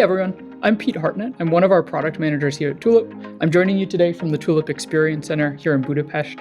everyone, I'm Pete Hartnett. I'm one of our product managers here at Tulip. I'm joining you today from the Tulip Experience Center here in Budapest.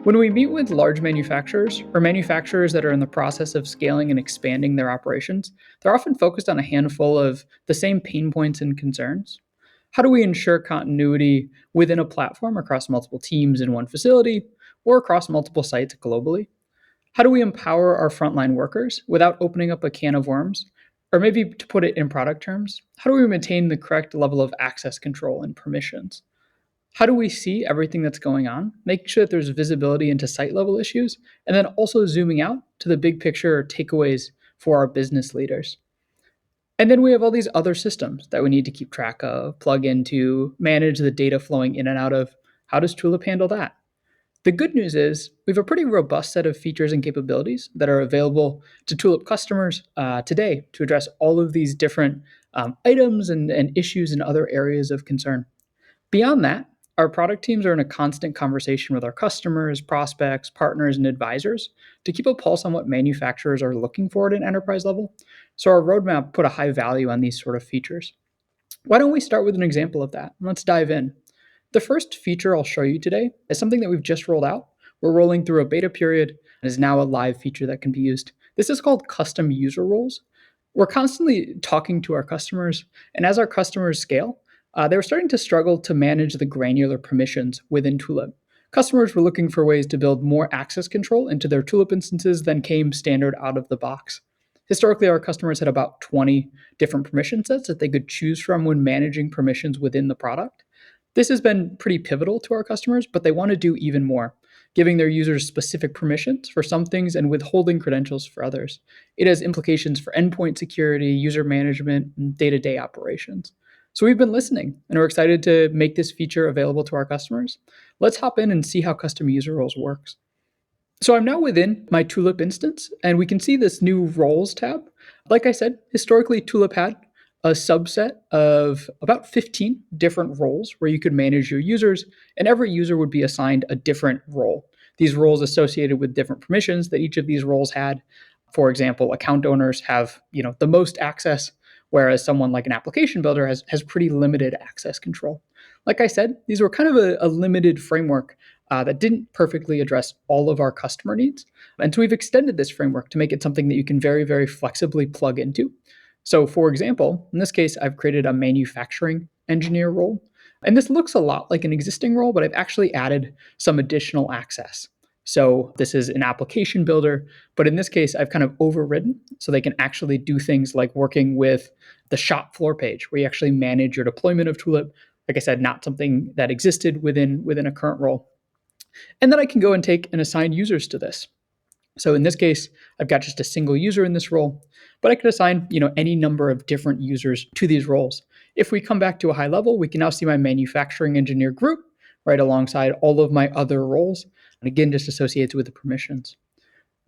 When we meet with large manufacturers or manufacturers that are in the process of scaling and expanding their operations, they're often focused on a handful of the same pain points and concerns. How do we ensure continuity within a platform across multiple teams in one facility or across multiple sites globally? How do we empower our frontline workers without opening up a can of worms? Or maybe to put it in product terms, how do we maintain the correct level of access control and permissions? How do we see everything that's going on, making sure that there's visibility into site level issues, and then also zooming out to the big picture takeaways for our business leaders? And then we have all these other systems that we need to keep track of, plug into, manage the data flowing in and out of. How does Tulip handle that? The good news is we have a pretty robust set of features and capabilities that are available to Tulip customers today to address all of these different items and issues and other areas of concern. Beyond that, our product teams are in a constant conversation with our customers, prospects, partners, and advisors to keep a pulse on what manufacturers are looking for at an enterprise level. So our roadmap put a high value on these sort of features. Why don't we start with an example of that? Let's dive in. The first feature I'll show you today is something that we've just rolled out. We're rolling through a beta period and is now a live feature that can be used. This is called custom user roles. We're constantly talking to our customers, and as our customers scale, they were starting to struggle to manage the granular permissions within Tulip. Customers were looking for ways to build more access control into their Tulip instances than came standard out of the box. Historically, our customers had about 20 different permission sets that they could choose from when managing permissions within the product. This has been pretty pivotal to our customers, but they want to do even more, giving their users specific permissions for some things and withholding credentials for others. It has implications for endpoint security, user management, and day-to-day operations. So we've been listening, and we're excited to make this feature available to our customers. Let's hop in and see how custom user roles works. So I'm now within my Tulip instance, and we can see this new roles tab. Like I said, historically Tulip had a subset of about 15 different roles where you could manage your users, and every user would be assigned a different role. These roles associated with different permissions that each of these roles had. For example, account owners have, the most access, whereas someone like an application builder has pretty limited access control. Like I said, these were kind of a limited framework that didn't perfectly address all of our customer needs. And so we've extended this framework to make it something that you can very, very flexibly plug into. So for example, in this case, I've created a manufacturing engineer role. And this looks a lot like an existing role, but I've actually added some additional access. So this is an application builder, but in this case, I've kind of overridden so they can actually do things like working with the shop floor page where you actually manage your deployment of Tulip. Like I said, not something that existed within a current role. And then I can go and take and assign users to this. So in this case, I've got just a single user in this role, but I could assign, any number of different users to these roles. If we come back to a high level, we can now see my manufacturing engineer group right alongside all of my other roles, and again, just associated with the permissions.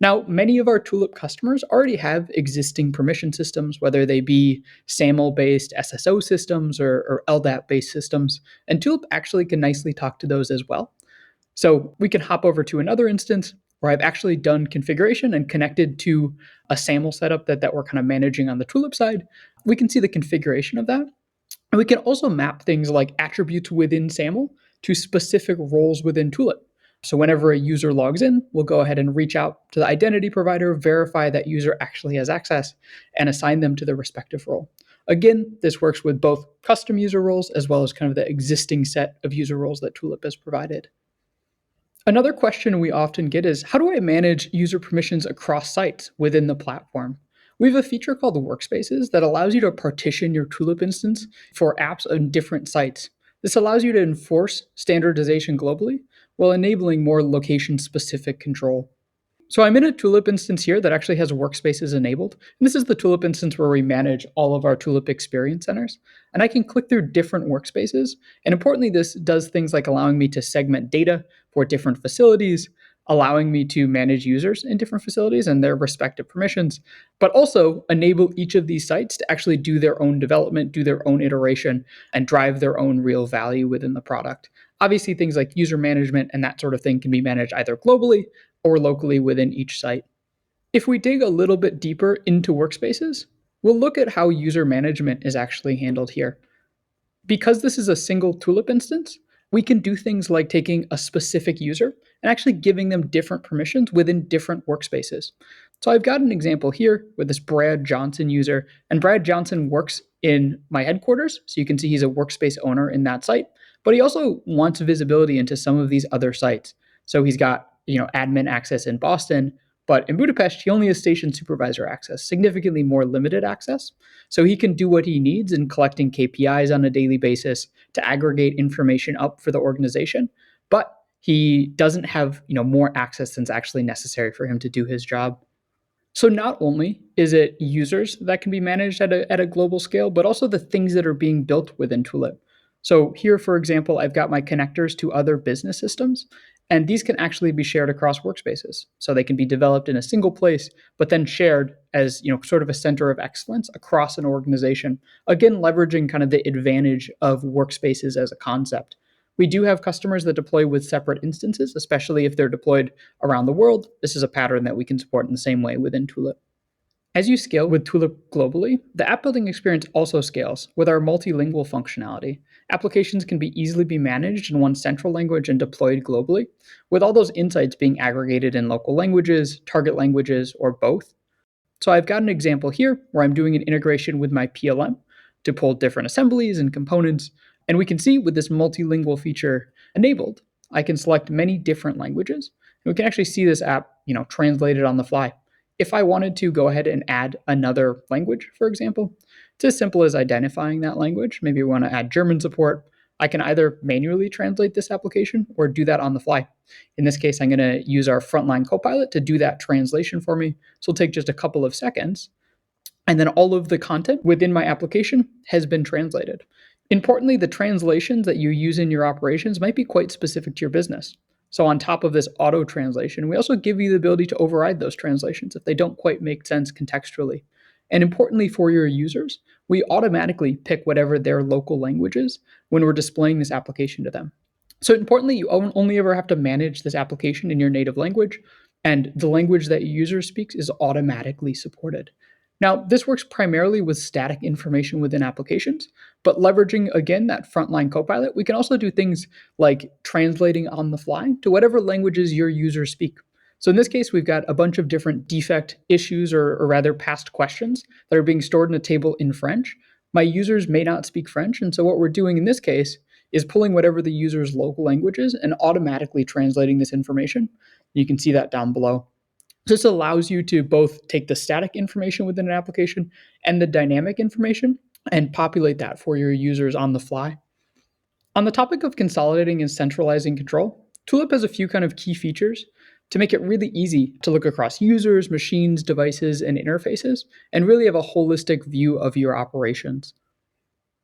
Now, many of our Tulip customers already have existing permission systems, whether they be SAML-based SSO systems or LDAP-based systems, and Tulip actually can nicely talk to those as well. So we can hop over to another instance where I've actually done configuration and connected to a SAML setup that we're kind of managing on the Tulip side. We can see the configuration of that. And we can also map things like attributes within SAML to specific roles within Tulip. So whenever a user logs in, we'll go ahead and reach out to the identity provider, verify that user actually has access, and assign them to the respective role. Again, this works with both custom user roles as well as kind of the existing set of user roles that Tulip has provided. Another question we often get is, how do I manage user permissions across sites within the platform? We have a feature called Workspaces that allows you to partition your Tulip instance for apps on different sites. This allows you to enforce standardization globally while enabling more location-specific control. So I'm in a Tulip instance here that actually has Workspaces enabled. And this is the Tulip instance where we manage all of our Tulip experience centers. And I can click through different workspaces. And importantly, this does things like allowing me to segment data for different facilities, allowing me to manage users in different facilities and their respective permissions, but also enable each of these sites to actually do their own development, do their own iteration, and drive their own real value within the product. Obviously, things like user management and that sort of thing can be managed either globally or locally within each site. If we dig a little bit deeper into Workspaces, We'll look at how user management is actually handled here. Because this is a single Tulip instance, we can do things like taking a specific user and actually giving them different permissions within different workspaces. So I've got an example here with this Brad Johnson user, and Brad Johnson works in my headquarters, so you can see he's a workspace owner in that site, but he also wants visibility into some of these other sites. So he's got, admin access in Boston, but in Budapest, he only has station supervisor access, significantly more limited access. So he can do what he needs in collecting KPIs on a daily basis to aggregate information up for the organization, but he doesn't have, more access than's actually necessary for him to do his job. So not only is it users that can be managed at a global scale, but also the things that are being built within Tulip. So here, for example, I've got my connectors to other business systems, and these can actually be shared across workspaces. So they can be developed in a single place, but then shared as, sort of a center of excellence across an organization. Again, leveraging kind of the advantage of workspaces as a concept. We do have customers that deploy with separate instances, especially if they're deployed around the world. This is a pattern that we can support in the same way within Tulip. As you scale with Tulip globally, the app building experience also scales with our multilingual functionality. Applications can easily be managed in one central language and deployed globally, with all those insights being aggregated in local languages, target languages, or both. So I've got an example here where I'm doing an integration with my PLM to pull different assemblies and components. And we can see with this multilingual feature enabled, I can select many different languages. And we can actually see this app, translated on the fly. If I wanted to go ahead and add another language, for example, it's as simple as identifying that language. Maybe we want to add German support. I can either manually translate this application or do that on the fly. In this case, I'm going to use our frontline copilot to do that translation for me. So it'll take just a couple of seconds. And then all of the content within my application has been translated. Importantly, the translations that you use in your operations might be quite specific to your business. So on top of this auto translation, we also give you the ability to override those translations if they don't quite make sense contextually. And importantly for your users, we automatically pick whatever their local language is when we're displaying this application to them. So importantly, you only ever have to manage this application in your native language, and the language that your user speaks is automatically supported. Now, this works primarily with static information within applications, but leveraging, again, that frontline copilot, we can also do things like translating on the fly to whatever languages your users speak. So in this case, we've got a bunch of different defect issues or rather past questions that are being stored in a table in French. My users may not speak French, and so what we're doing in this case is pulling whatever the user's local language is and automatically translating this information. You can see that down below. This allows you to both take the static information within an application and the dynamic information and populate that for your users on the fly. On the topic of consolidating and centralizing control, Tulip has a few kind of key features to make it really easy to look across users, machines, devices, and interfaces, and really have a holistic view of your operations.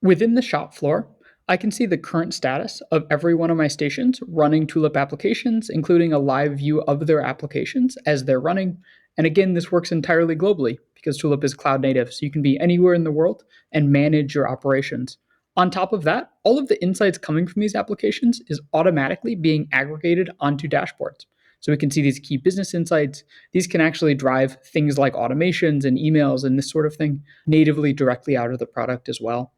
Within the shop floor, I can see the current status of every one of my stations running Tulip applications, including a live view of their applications as they're running. And again, this works entirely globally because Tulip is cloud native, so you can be anywhere in the world and manage your operations. On top of that, all of the insights coming from these applications is automatically being aggregated onto dashboards. So we can see these key business insights. These can actually drive things like automations and emails and this sort of thing natively directly out of the product as well.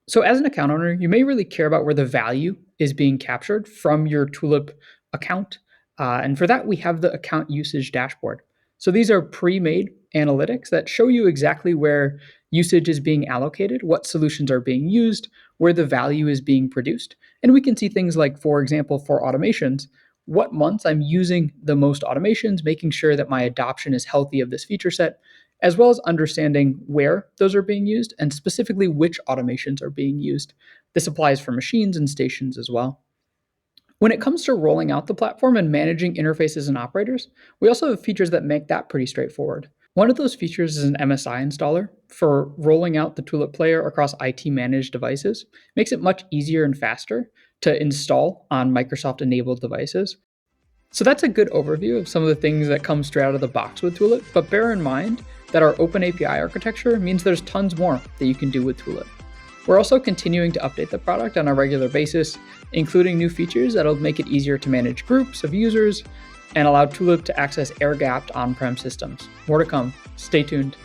So as an account owner, you may really care about where the value is being captured from your Tulip account. And for that, we have the account usage dashboard. So these are pre-made analytics that show you exactly where usage is being allocated, what solutions are being used, where the value is being produced. And we can see things like, for example, for automations, what months I'm using the most automations, making sure that my adoption is healthy of this feature set, as well as understanding where those are being used and specifically which automations are being used. This applies for machines and stations as well. When it comes to rolling out the platform and managing interfaces and operators, we also have features that make that pretty straightforward. One of those features is an MSI installer for rolling out the Tulip player across IT-managed devices. It makes it much easier and faster to install on Microsoft-enabled devices. So that's a good overview of some of the things that come straight out of the box with Tulip, but bear in mind that our open API architecture means there's tons more that you can do with Tulip. We're also continuing to update the product on a regular basis, including new features that'll make it easier to manage groups of users and allow Tulip to access air-gapped on-prem systems. More to come. Stay tuned.